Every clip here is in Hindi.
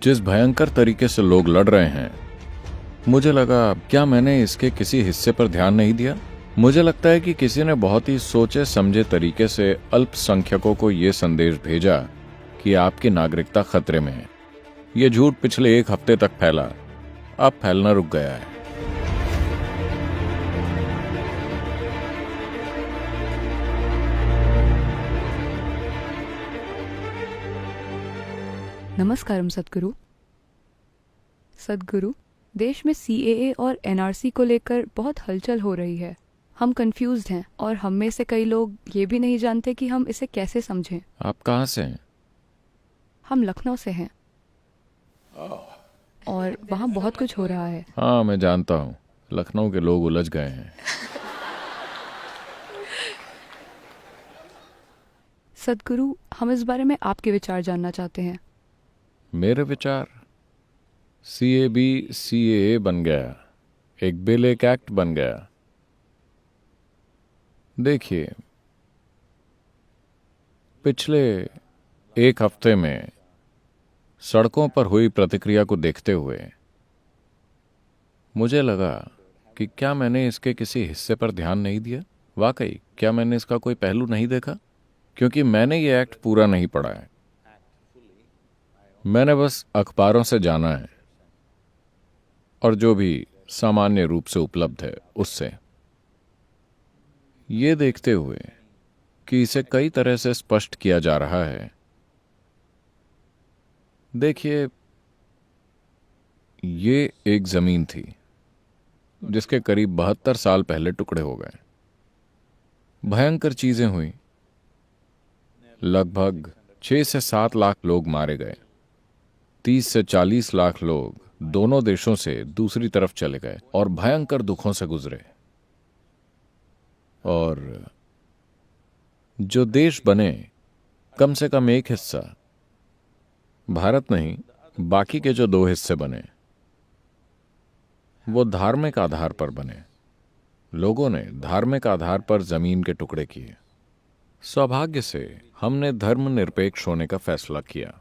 जिस भयंकर तरीके से लोग लड़ रहे हैं, मुझे लगा क्या मैंने इसके किसी हिस्से पर ध्यान नहीं दिया। मुझे लगता है कि किसी ने बहुत ही सोचे समझे तरीके से अल्पसंख्यकों को यह संदेश भेजा कि आपकी नागरिकता खतरे में है। यह झूठ पिछले 1 हफ्ते तक फैला, अब फैलना रुक गया है। नमस्कारम सद्गुरु। सद्गुरु, देश में सीएए और एनआरसी को लेकर बहुत हलचल हो रही है। हम कंफ्यूज्ड हैं और हम में से कई लोग ये भी नहीं जानते कि हम इसे कैसे समझें। आप कहाँ से हैं? हम लखनऊ से हैं और वहाँ बहुत कुछ हो रहा है। हाँ, मैं जानता हूँ। लखनऊ के लोग उलझ गए हैं। सद्गुरु, हम इस बारे में आपके विचार जानना चाहते हैं। मेरे विचार? सीएए बन गया, एक बिल, एक एक्ट बन गया। देखिए, पिछले 1 हफ्ते में सड़कों पर हुई प्रतिक्रिया को देखते हुए मुझे लगा कि क्या मैंने इसके किसी हिस्से पर ध्यान नहीं दिया। वाकई, क्या मैंने इसका कोई पहलू नहीं देखा? क्योंकि मैंने ये एक्ट पूरा नहीं पढ़ा है। मैंने बस अखबारों से जाना है और जो भी सामान्य रूप से उपलब्ध है उससे। ये देखते हुए कि इसे कई तरह से स्पष्ट किया जा रहा है। देखिए, ये एक जमीन थी जिसके करीब 72 साल पहले टुकड़े हो गए। भयंकर चीजें हुई। लगभग 6 से 7 लाख लोग मारे गए। 30 से 40 लाख लोग दोनों देशों से दूसरी तरफ चले गए और भयंकर दुखों से गुजरे। और जो देश बने, कम से कम एक हिस्सा, भारत नहीं, बाकी के जो 2 हिस्से बने, वो धार्मिक आधार पर बने। लोगों ने धार्मिक आधार पर जमीन के टुकड़े किए। सौभाग्य से हमने धर्मनिरपेक्ष होने का फैसला किया,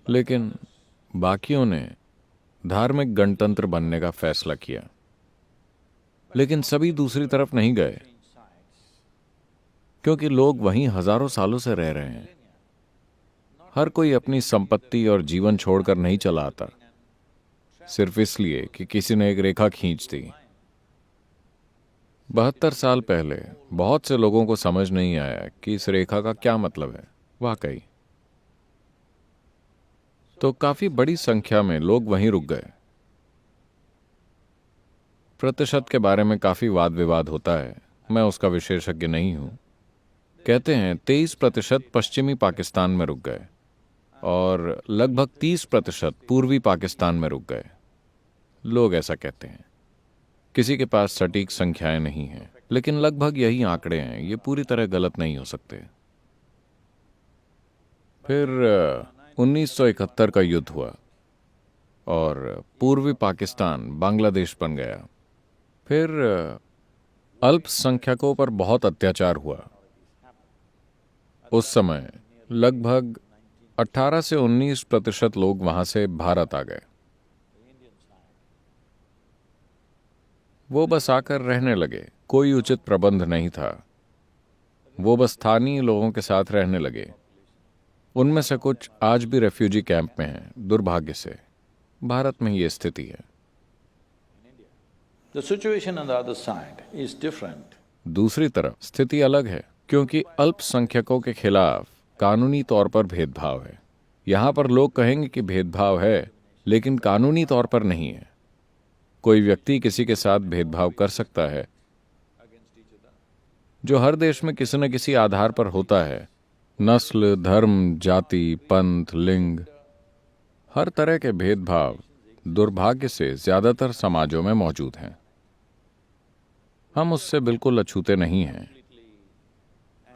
लेकिन बाकियों ने धार्मिक गणतंत्र बनने का फैसला किया। लेकिन सभी दूसरी तरफ नहीं गए, क्योंकि लोग वहीं हजारों सालों से रह रहे हैं। हर कोई अपनी संपत्ति और जीवन छोड़कर नहीं चला आता सिर्फ इसलिए कि किसी ने एक रेखा खींच दी। 72 साल पहले बहुत से लोगों को समझ नहीं आया कि इस रेखा का क्या मतलब है। वाकई, तो काफी बड़ी संख्या में लोग वहीं रुक गए। प्रतिशत के बारे में काफी वाद विवाद होता है, मैं उसका विशेषज्ञ नहीं हूं। कहते हैं 23% पश्चिमी पाकिस्तान में रुक गए और लगभग 30% पूर्वी पाकिस्तान में रुक गए। लोग ऐसा कहते हैं। किसी के पास सटीक संख्याएं नहीं हैं, लेकिन लगभग यही आंकड़े हैं। ये पूरी तरह गलत नहीं हो सकते। फिर 1971 का युद्ध हुआ और पूर्वी पाकिस्तान बांग्लादेश बन गया। फिर अल्पसंख्यकों पर बहुत अत्याचार हुआ। उस समय लगभग 18 से 19% लोग वहां से भारत आ गए। वो बस आकर रहने लगे। कोई उचित प्रबंध नहीं था। वो बस स्थानीय लोगों के साथ रहने लगे। उनमें से कुछ आज भी रेफ्यूजी कैंप में हैं। दुर्भाग्य से भारत में ये स्थिति है। The situation on the other side is different. दूसरी तरफ स्थिति अलग है, क्योंकि अल्पसंख्यकों के खिलाफ कानूनी तौर पर भेदभाव है। यहां पर लोग कहेंगे कि भेदभाव है, लेकिन कानूनी तौर पर नहीं है। कोई व्यक्ति किसी के साथ भेदभाव कर सकता है, जो हर देश में किसी न किसी आधार पर होता है। नस्ल, धर्म, जाति, पंथ, लिंग, हर तरह के भेदभाव दुर्भाग्य से ज्यादातर समाजों में मौजूद हैं। हम उससे बिल्कुल अछूते नहीं हैं।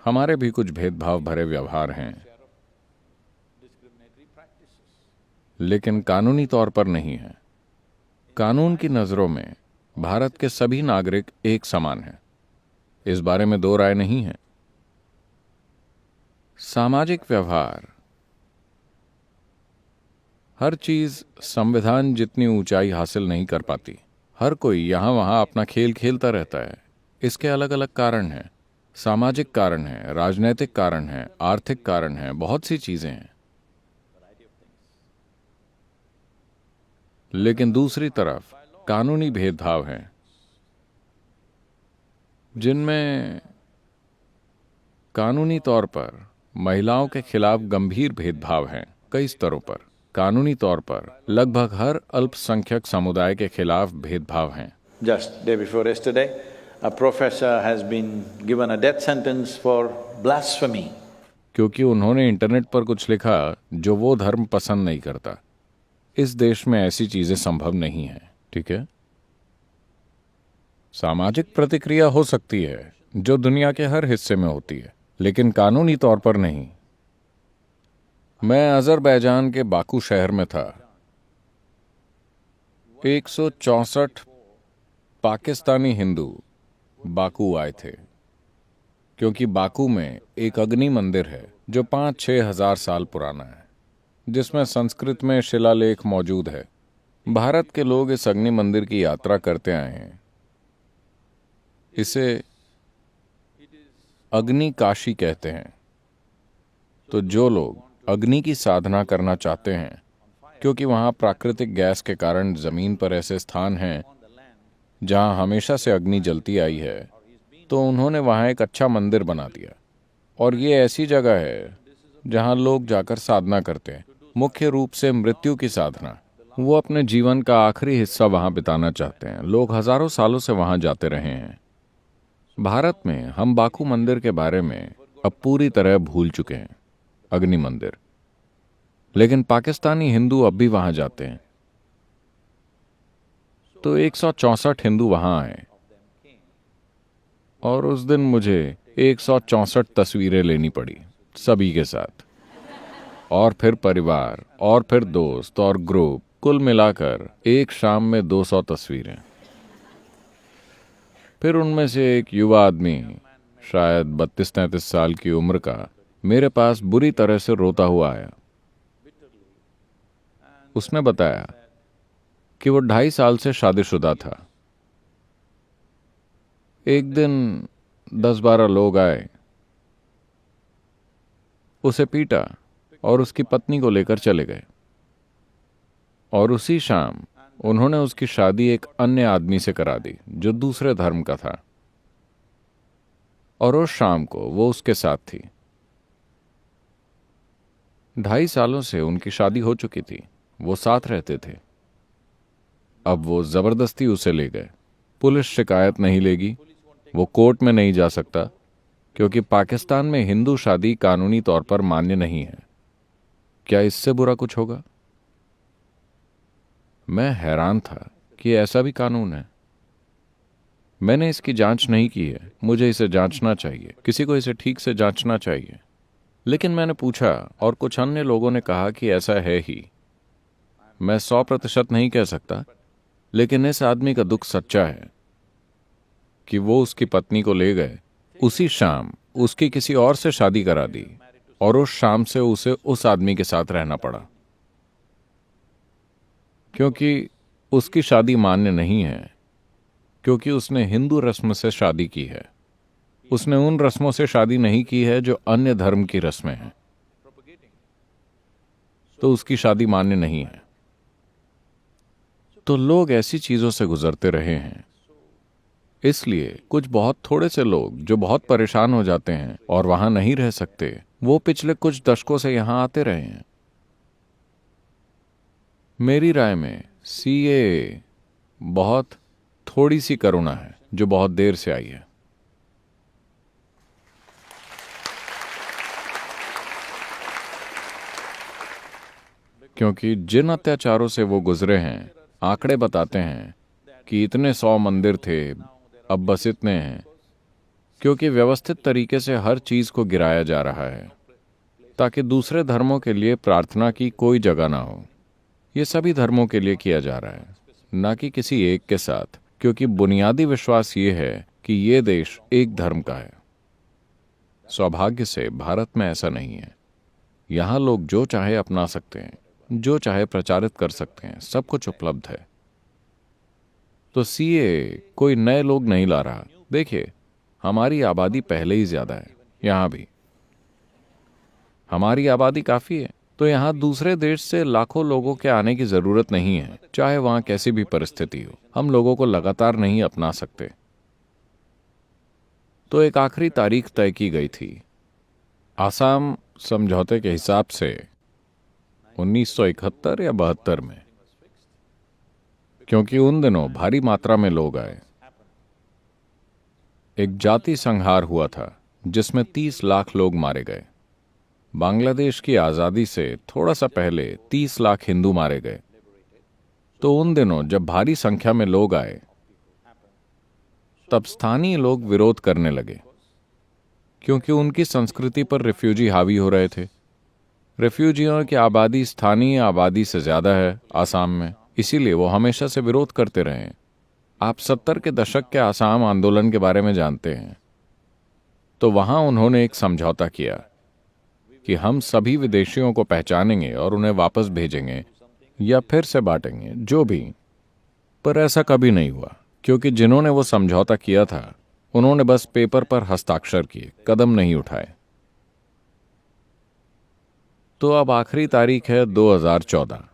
हमारे भी कुछ भेदभाव भरे व्यवहार हैं, लेकिन कानूनी तौर पर नहीं है। कानून की नजरों में भारत के सभी नागरिक एक समान हैं। इस बारे में दो राय नहीं है। सामाजिक व्यवहार हर चीज संविधान जितनी ऊंचाई हासिल नहीं कर पाती। हर कोई यहाँ वहाँ अपना खेल खेलता रहता है। इसके अलग अलग कारण हैं। सामाजिक कारण हैं, राजनीतिक कारण हैं, आर्थिक कारण हैं, बहुत सी चीजें हैं। लेकिन दूसरी तरफ कानूनी भेदभाव हैं, जिनमें कानूनी तौर पर महिलाओं के खिलाफ गंभीर भेदभाव हैं। कई स्तरों पर कानूनी तौर पर लगभग हर अल्पसंख्यक समुदाय के खिलाफ भेदभाव हैं। Just day before yesterday, a professor has been given a death sentence for blasphemy. क्योंकि उन्होंने इंटरनेट पर कुछ लिखा जो वो धर्म पसंद नहीं करता। इस देश में ऐसी चीजें संभव नहीं है, ठीक है? सामाजिक प्रतिक्रिया हो सकती है जो दुनिया के हर हिस्से में होती है, लेकिन कानूनी तौर पर नहीं। मैं अजरबैजान के बाकू शहर में था। 164 पाकिस्तानी हिंदू बाकू आए थे, क्योंकि बाकू में एक अग्नि मंदिर है जो 5-6 हजार साल पुराना है, जिसमें संस्कृत में शिलालेख मौजूद है। भारत के लोग इस अग्नि मंदिर की यात्रा करते आए हैं। इसे अग्नि काशी कहते हैं। तो जो लोग अग्नि की साधना करना चाहते हैं, क्योंकि वहाँ प्राकृतिक गैस के कारण जमीन पर ऐसे स्थान हैं जहाँ हमेशा से अग्नि जलती आई है, तो उन्होंने वहाँ एक अच्छा मंदिर बना दिया। और ये ऐसी जगह है जहाँ लोग जाकर साधना करते हैं, मुख्य रूप से मृत्यु की साधना। वो अपने जीवन का आखिरी हिस्सा वहाँ बिताना चाहते हैं। लोग हजारों सालों से वहाँ जाते रहे हैं। भारत में हम बाकू मंदिर के बारे में अब पूरी तरह भूल चुके हैं, अग्नि मंदिर। लेकिन पाकिस्तानी हिंदू अब भी वहां जाते हैं। तो 164 हिंदू वहां आए और उस दिन मुझे 164 तस्वीरें लेनी पड़ी, सभी के साथ, और फिर परिवार, और फिर दोस्त और ग्रुप, कुल मिलाकर एक शाम में 200 तस्वीरें। फिर उनमें से एक युवा आदमी, शायद 32-33 साल की उम्र का, मेरे पास बुरी तरह से रोता हुआ आया। उसने बताया कि वो 2.5 साल से शादीशुदा था। एक दिन 10-12 लोग आए, उसे पीटा और उसकी पत्नी को लेकर चले गए। और उसी शाम उन्होंने उसकी शादी एक अन्य आदमी से करा दी जो दूसरे धर्म का था, और उस शाम को वो उसके साथ थी। 2.5 सालों से उनकी शादी हो चुकी थी, वो साथ रहते थे। अब वो जबरदस्ती उसे ले गए। पुलिस शिकायत नहीं लेगी, वो कोर्ट में नहीं जा सकता, क्योंकि पाकिस्तान में हिंदू शादी कानूनी तौर पर मान्य नहीं है। क्या इससे बुरा कुछ होगा? मैं हैरान था कि ऐसा भी कानून है। मैंने इसकी जांच नहीं की है, मुझे इसे जांचना चाहिए, किसी को इसे ठीक से जांचना चाहिए। लेकिन मैंने पूछा और कुछ अन्य लोगों ने कहा कि ऐसा है ही। मैं 100% नहीं कह सकता, लेकिन इस आदमी का दुख सच्चा है कि वो उसकी पत्नी को ले गए, उसी शाम उसकी किसी और से शादी करा दी, और उस शाम से उसे उस आदमी के साथ रहना पड़ा, क्योंकि उसकी शादी मान्य नहीं है, क्योंकि उसने हिंदू रस्म से शादी की है। उसने उन रस्मों से शादी नहीं की है जो अन्य धर्म की रस्में हैं, तो उसकी शादी मान्य नहीं है। तो लोग ऐसी चीजों से गुजरते रहे हैं। इसलिए कुछ बहुत थोड़े से लोग जो बहुत परेशान हो जाते हैं और वहां नहीं रह सकते, वो पिछले कुछ दशकों से यहां आते रहे हैं। मेरी राय में CAA बहुत थोड़ी सी करुणा है जो बहुत देर से आई है। क्योंकि जिन अत्याचारों से वो गुजरे हैं, आंकड़े बताते हैं कि इतने 100 मंदिर थे, अब बस इतने हैं, क्योंकि व्यवस्थित तरीके से हर चीज को गिराया जा रहा है ताकि दूसरे धर्मों के लिए प्रार्थना की कोई जगह ना हो। ये सभी धर्मों के लिए किया जा रहा है, ना कि किसी एक के साथ, क्योंकि बुनियादी विश्वास ये है कि ये देश एक धर्म का है। सौभाग्य से भारत में ऐसा नहीं है। यहाँ लोग जो चाहे अपना सकते हैं, जो चाहे प्रचारित कर सकते हैं, सब कुछ उपलब्ध है। तो सीए कोई नए लोग नहीं ला रहा। देखिए, हमारी आबादी पहले ही ज्यादा है, यहां भी हमारी आबादी काफी है, तो यहां दूसरे देश से लाखों लोगों के आने की जरूरत नहीं है। चाहे वहां कैसी भी परिस्थिति हो, हम लोगों को लगातार नहीं अपना सकते। तो एक आखिरी तारीख तय की गई थी। आसाम समझौते के हिसाब से 1971 या 72 में, क्योंकि उन दिनों भारी मात्रा में लोग आए। एक जाति संहार हुआ था जिसमें 30 लाख लोग मारे गए। बांग्लादेश की आजादी से थोड़ा सा पहले 30 लाख हिंदू मारे गए। तो उन दिनों जब भारी संख्या में लोग आए, तब स्थानीय लोग विरोध करने लगे, क्योंकि उनकी संस्कृति पर रिफ्यूजी हावी हो रहे थे। रिफ्यूजियों की आबादी स्थानीय आबादी से ज्यादा है आसाम में, इसीलिए वो हमेशा से विरोध करते रहे। आप 70 के दशक के आसाम आंदोलन के बारे में जानते हैं। तो वहां उन्होंने एक समझौता किया कि हम सभी विदेशियों को पहचानेंगे और उन्हें वापस भेजेंगे या फिर से बांटेंगे, जो भी। पर ऐसा कभी नहीं हुआ, क्योंकि जिन्होंने वो समझौता किया था उन्होंने बस पेपर पर हस्ताक्षर किए, कदम नहीं उठाए। तो अब आखिरी तारीख है 2014।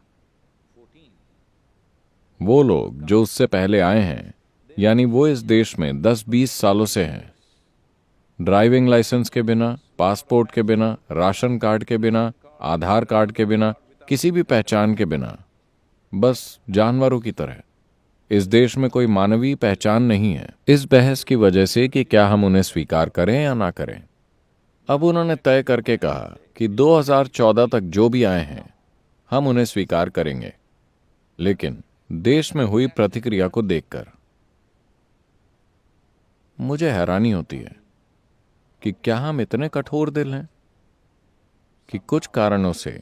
वो लोग जो उससे पहले आए हैं, यानी वो इस देश में 10-20 सालों से हैं, ड्राइविंग लाइसेंस के बिना, पासपोर्ट के बिना, राशन कार्ड के बिना, आधार कार्ड के बिना, किसी भी पहचान के बिना, बस जानवरों की तरह। इस देश में कोई मानवीय पहचान नहीं है। इस बहस की वजह से कि क्या हम उन्हें स्वीकार करें या ना करें, अब उन्होंने तय करके कहा कि 2014 तक जो भी आए हैं हम उन्हें स्वीकार करेंगे, लेकिन देश में हुई प्रतिक्रिया को देखकर मुझे हैरानी होती है कि क्या हम इतने कठोर दिल हैं कि कुछ कारणों से,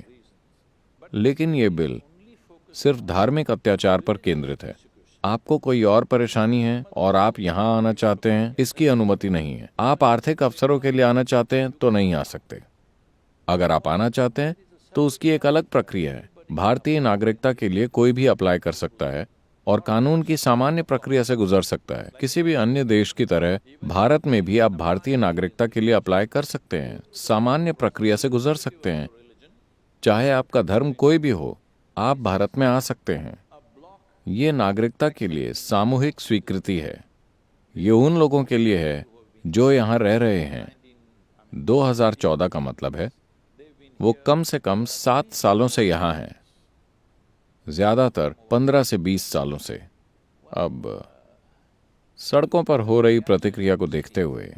लेकिन ये बिल सिर्फ धार्मिक अत्याचार पर केंद्रित है। आपको कोई और परेशानी है और आप यहां आना चाहते हैं, इसकी अनुमति नहीं है। आप आर्थिक अवसरों के लिए आना चाहते हैं तो नहीं आ सकते। अगर आप आना चाहते हैं तो उसकी एक अलग प्रक्रिया है। भारतीय नागरिकता के लिए कोई भी अप्लाई कर सकता है और कानून की सामान्य प्रक्रिया से गुजर सकता है। किसी भी अन्य देश की तरह भारत में भी आप भारतीय नागरिकता के लिए अप्लाई कर सकते हैं, सामान्य प्रक्रिया से गुजर सकते हैं। चाहे आपका धर्म कोई भी हो, आप भारत में आ सकते हैं। ये नागरिकता के लिए सामूहिक स्वीकृति है। ये उन लोगों के लिए है जो यहाँ रह रहे हैं। 2014 का मतलब है वो कम से कम 7 सालों से यहाँ हैं, ज्यादातर 15 से 20 सालों से। अब सड़कों पर हो रही प्रतिक्रिया को देखते हुए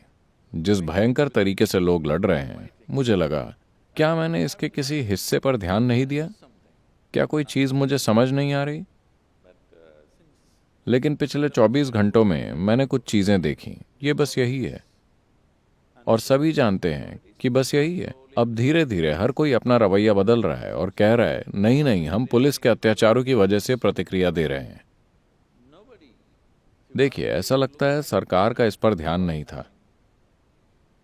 जिस भयंकर तरीके से लोग लड़ रहे हैं, मुझे लगा, क्या मैंने इसके किसी हिस्से पर ध्यान नहीं दिया? क्या कोई चीज मुझे समझ नहीं आ रही? लेकिन पिछले 24 घंटों में मैंने कुछ चीजें देखी। ये बस यही है, और सभी जानते हैं कि बस यही है। अब धीरे धीरे हर कोई अपना रवैया बदल रहा है और कह रहा है, नहीं नहीं, हम पुलिस के अत्याचारों की वजह से प्रतिक्रिया दे रहे हैं। देखिए, ऐसा लगता है सरकार का इस पर ध्यान नहीं था,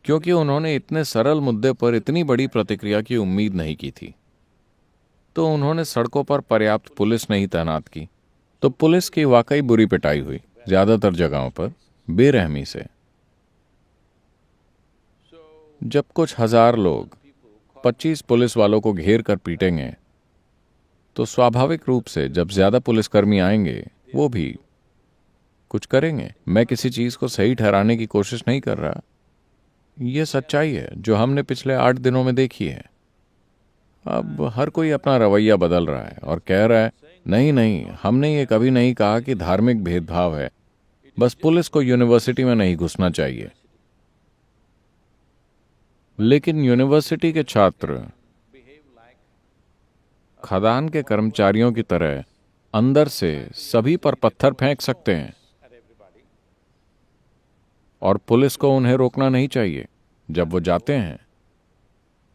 क्योंकि उन्होंने इतने सरल मुद्दे पर इतनी बड़ी प्रतिक्रिया की उम्मीद नहीं की थी। तो उन्होंने सड़कों पर पर्याप्त पुलिस नहीं तैनात की। तो पुलिस की वाकई बुरी पिटाई हुई, ज्यादातर जगहों पर बेरहमी से। जब कुछ हजार लोग 25 पुलिस वालों को घेर कर पीटेंगे, तो स्वाभाविक रूप से जब ज्यादा पुलिसकर्मी आएंगे, वो भी कुछ करेंगे। मैं किसी चीज को सही ठहराने की कोशिश नहीं कर रहा। यह सच्चाई है जो हमने पिछले 8 दिनों में देखी है। अब हर कोई अपना रवैया बदल रहा है और कह रहा है, नहीं नहीं, हमने ये कभी नहीं कहा कि धार्मिक भेदभाव है, बस पुलिस को यूनिवर्सिटी में नहीं घुसना चाहिए। लेकिन यूनिवर्सिटी के छात्र खदान के कर्मचारियों की तरह अंदर से सभी पर पत्थर फेंक सकते हैं, और पुलिस को उन्हें रोकना नहीं चाहिए जब वो जाते हैं।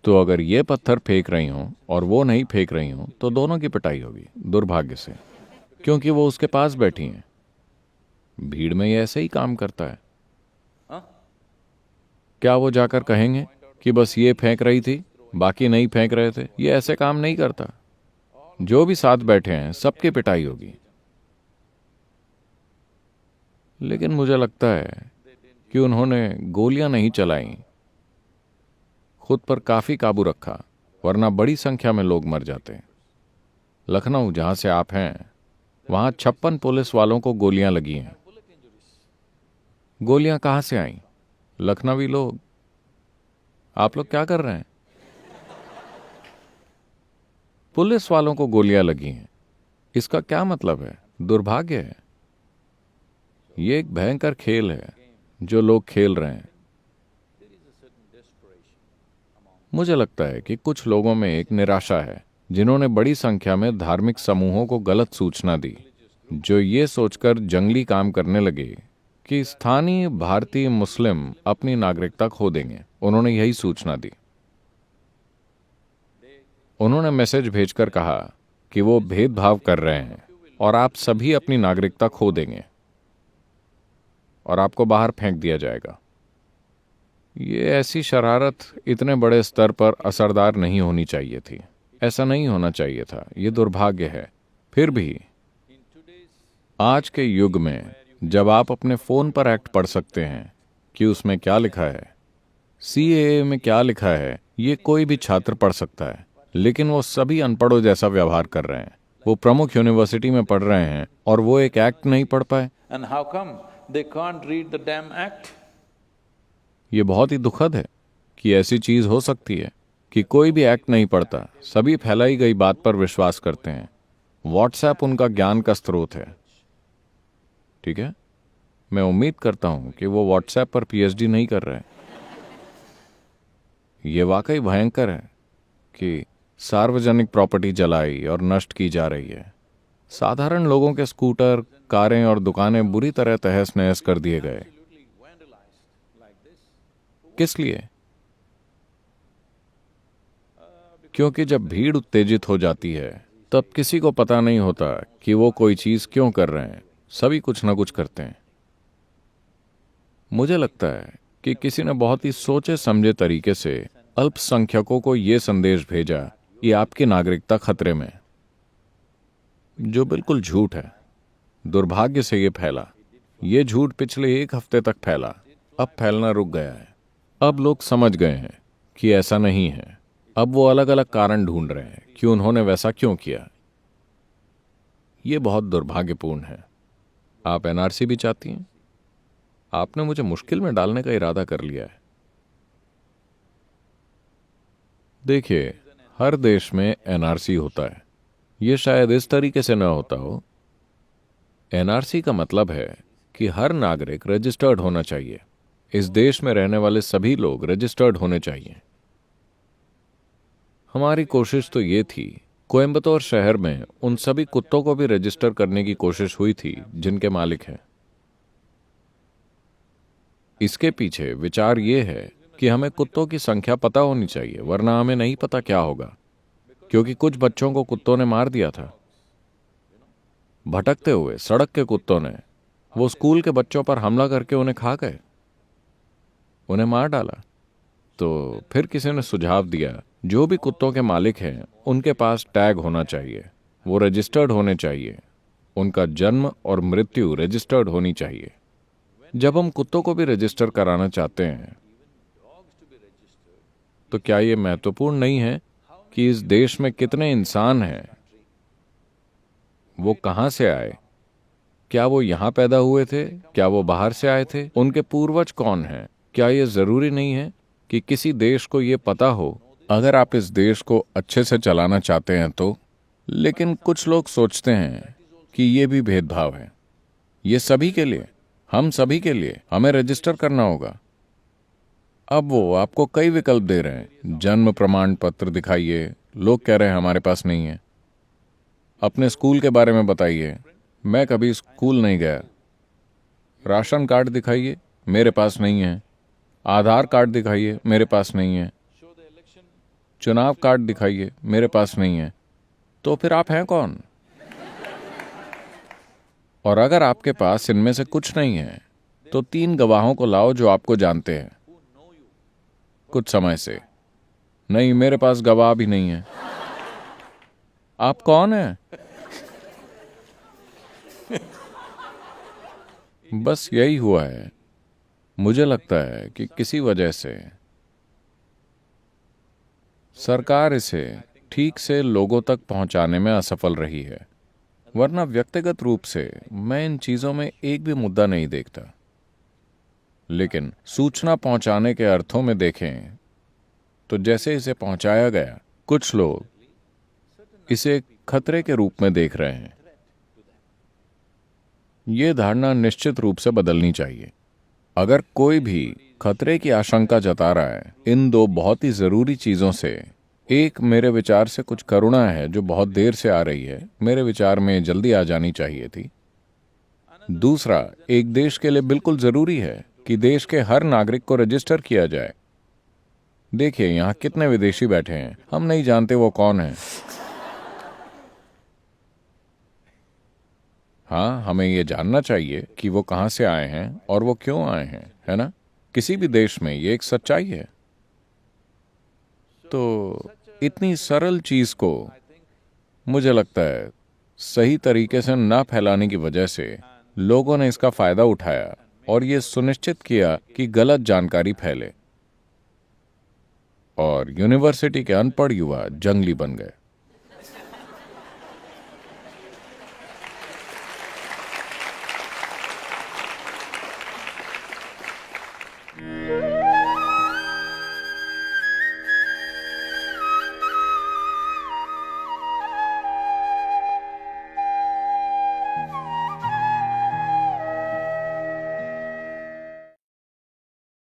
तो अगर ये पत्थर फेंक रही हों और वो नहीं फेंक रही हों, तो दोनों की पिटाई होगी, दुर्भाग्य से, क्योंकि वो उसके पास बैठी हैं। भीड़ में ये ऐसे ही काम करता है। क्या वो जाकर कहेंगे कि बस ये फेंक रही थी, बाकी नहीं फेंक रहे थे? ये ऐसे काम नहीं करता। जो भी साथ बैठे हैं सबकी पिटाई होगी। लेकिन मुझे लगता है कि उन्होंने गोलियां नहीं चलाई, खुद पर काफी काबू रखा, वरना बड़ी संख्या में लोग मर जाते। लखनऊ जहां से आप हैं वहां 56 पुलिस वालों को गोलियां लगी हैं। गोलियां कहां से आईं? लखनवी लोग। आप लोग क्या कर रहे हैं? पुलिस वालों को गोलियां लगी हैं, इसका क्या मतलब है? दुर्भाग्य है। ये एक भयंकर खेल है जो लोग खेल रहे हैं। मुझे लगता है कि कुछ लोगों में एक निराशा है जिन्होंने बड़ी संख्या में धार्मिक समूहों को गलत सूचना दी, जो ये सोचकर जंगली काम करने लगे कि स्थानीय भारतीय मुस्लिम अपनी नागरिकता खो देंगे। उन्होंने यही सूचना दी। उन्होंने मैसेज भेजकर कहा कि वो भेदभाव कर रहे हैं और आप सभी अपनी नागरिकता खो देंगे और आपको बाहर फेंक दिया जाएगा। ये ऐसी शरारत इतने बड़े स्तर पर असरदार नहीं होनी चाहिए थी। ऐसा नहीं होना चाहिए था। ये दुर्भाग्य है। फिर भी आज के युग में जब आप अपने फोन पर एक्ट पढ़ सकते हैं कि उसमें क्या लिखा है, सीएए में क्या लिखा है, ये कोई भी छात्र पढ़ सकता है। लेकिन वो सभी अनपढ़ों जैसा व्यवहार कर रहे हैं। वो प्रमुख यूनिवर्सिटी में पढ़ रहे हैं और वो एक एक्ट नहीं पढ़ पाए। And how come they can't read the damn act? ये बहुत ही दुखद है कि ऐसी चीज हो सकती है कि कोई भी एक्ट नहीं पढ़ता। सभी फैलाई गई बात पर विश्वास करते हैं। व्हाट्सएप उनका ज्ञान का स्रोत है। ठीक है, मैं उम्मीद करता हूं कि वो व्हाट्सएप पर पीएचडी नहीं कर रहे। ये वाकई भयंकर है कि सार्वजनिक प्रॉपर्टी जलाई और नष्ट की जा रही है। साधारण लोगों के स्कूटर, कारें और दुकानें बुरी तरह तहस नहस कर दिए गए। किस लिए? क्योंकि जब भीड़ उत्तेजित हो जाती है तब किसी को पता नहीं होता कि वो कोई चीज क्यों कर रहे हैं। सभी कुछ ना कुछ करते हैं। मुझे लगता है कि किसी ने बहुत ही सोचे समझे तरीके से अल्पसंख्यकों को यह संदेश भेजा कि आपकी नागरिकता खतरे में, जो बिल्कुल झूठ है। दुर्भाग्य से यह फैला। यह झूठ पिछले 1 हफ्ते तक फैला, अब फैलना रुक गया है। अब लोग समझ गए हैं कि ऐसा नहीं है। अब वो अलग अलग कारण ढूंढ रहे हैं कि उन्होंने वैसा क्यों किया। यह बहुत दुर्भाग्यपूर्ण है। आप एनआरसी भी चाहती हैं? आपने मुझे मुश्किल में डालने का इरादा कर लिया है। देखिए, हर देश में एनआरसी होता है। यह शायद इस तरीके से न होता हो। एनआरसी का मतलब है कि हर नागरिक रजिस्टर्ड होना चाहिए। इस देश में रहने वाले सभी लोग रजिस्टर्ड होने चाहिए। हमारी कोशिश तो ये थी, कोयंबटूर शहर में उन सभी कुत्तों को भी रजिस्टर करने की कोशिश हुई थी जिनके मालिक हैं। इसके पीछे विचार ये है कि हमें कुत्तों की संख्या पता होनी चाहिए, वरना हमें नहीं पता क्या होगा। क्योंकि कुछ बच्चों को कुत्तों ने मार दिया था। भटकते हुए सड़क के कुत्तों ने वो स्कूल के बच्चों पर हमला करके उन्हें खा गए, उन्हें मार डाला। तो फिर किसी ने सुझाव दिया, जो भी कुत्तों के मालिक हैं उनके पास टैग होना चाहिए, वो रजिस्टर्ड होने चाहिए, उनका जन्म और मृत्यु रजिस्टर्ड होनी चाहिए। जब हम कुत्तों को भी रजिस्टर कराना चाहते हैं तो क्या ये महत्वपूर्ण नहीं है कि इस देश में कितने इंसान हैं, वो कहां से आए, क्या वो यहां पैदा हुए थे, क्या वो बाहर से आए थे, उनके पूर्वज कौन हैं? क्या ये जरूरी नहीं है कि किसी देश को ये पता हो अगर आप इस देश को अच्छे से चलाना चाहते हैं तो? लेकिन कुछ लोग सोचते हैं कि ये भी भेदभाव है। ये सभी के लिए, हम सभी के लिए हमें रजिस्टर करना होगा। अब वो आपको कई विकल्प दे रहे हैं। जन्म प्रमाण पत्र दिखाइए, लोग कह रहे हैं हमारे पास नहीं है। अपने स्कूल के बारे में बताइए, मैं कभी स्कूल नहीं गया। राशन कार्ड दिखाइए, मेरे पास नहीं है। आधार कार्ड दिखाइए, मेरे पास नहीं है। चुनाव कार्ड दिखाइए, मेरे पास नहीं है। तो फिर आप हैं कौन? और अगर आपके पास इनमें से कुछ नहीं है तो 3 गवाहों को लाओ जो आपको जानते हैं कुछ समय से। नहीं, मेरे पास गवाह भी नहीं है। आप कौन हैं? बस यही हुआ है। मुझे लगता है कि किसी वजह से सरकार इसे ठीक से लोगों तक पहुंचाने में असफल रही है, वरना व्यक्तिगत रूप से मैं इन चीजों में एक भी मुद्दा नहीं देखता। लेकिन सूचना पहुंचाने के अर्थों में देखें तो जैसे इसे पहुंचाया गया, कुछ लोग इसे एक खतरे के रूप में देख रहे हैं। ये धारणा निश्चित रूप से बदलनी चाहिए। अगर कोई भी खतरे की आशंका जता रहा है, इन दो बहुत ही जरूरी चीजों से, एक मेरे विचार से कुछ करुणा है जो बहुत देर से आ रही है, मेरे विचार में जल्दी आ जानी चाहिए थी। दूसरा, एक देश के लिए बिल्कुल जरूरी है कि देश के हर नागरिक को रजिस्टर किया जाए। देखिए यहां कितने विदेशी बैठे हैं, हम नहीं जानते वो कौन है। हाँ, हमें ये जानना चाहिए कि वो कहां से आए हैं और वो क्यों आए हैं, है ना? किसी भी देश में ये एक सच्चाई है। तो इतनी सरल चीज को मुझे लगता है सही तरीके से ना फैलाने की वजह से लोगों ने इसका फायदा उठाया और ये सुनिश्चित किया कि गलत जानकारी फैले, और यूनिवर्सिटी के अनपढ़ युवा जंगली बन गए।